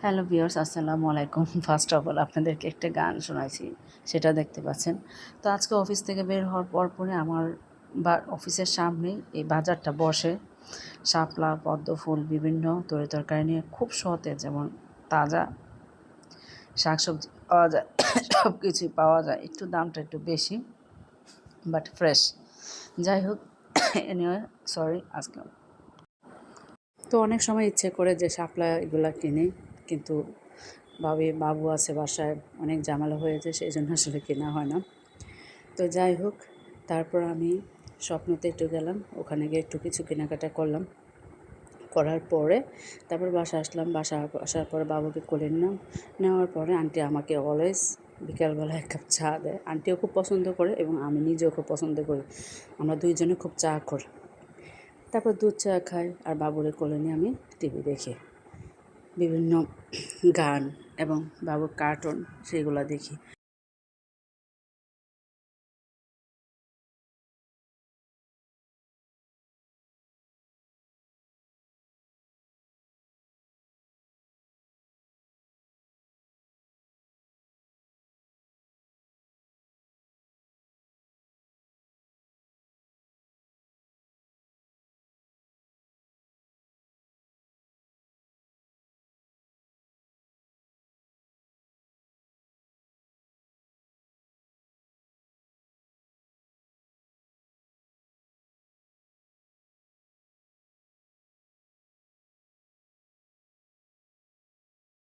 Hello viewers, আসসালামু আলাইকুম। First of all আপনাদেরকে একটা গান শোনাইছি, সেটা দেখতে পাচ্ছেন। তো আজকে অফিস থেকে বের হওয়ার পরে আমার অফিসের সামনেই এই বাজারটা বসে। শাপলা, পদ্ম ফুল, বিভিন্ন তরিতরকারি নিয়ে খুব সতেজ, যেমন তাজা শাকসবজি পাওয়া যায়, সব কিছুই পাওয়া যায়। একটু দামটা একটু বেশি, বাট ফ্রেশ। যাই হোক, এনিওয়ে সরি আজকে তো অনেক সময় ইচ্ছে করে যে শাপলা এগুলা কিনি, কিন্তু বাবু আছে বাসায়, অনেক ঝামেলা হয়ে যায়, সেই জন্য আসলে কেনা হয় না। তো যাই হোক, তারপর আমি স্বপ্নতে একটু গেলাম, ওখানে গিয়ে একটু কিছু কেনাকাটা করলাম। করার পরে তারপর আসার পরে বাবুকে কোলে নিলাম। নেওয়ার পরে আন্টি আমাকে অলওয়েজ বিকালবেলা এক কাপ চা দেয়। আন্টিও খুব পছন্দ করে এবং আমি নিজেও খুব পছন্দ করি। আমরা দুইজনে খুব চা করি। তারপর দুধ চা খাই আর বাবুরে কোলে নিয়ে আমি টিভি দেখি। বিভিন্ন গান এবং বাবুর কার্টুন, সেগুলো দেখি।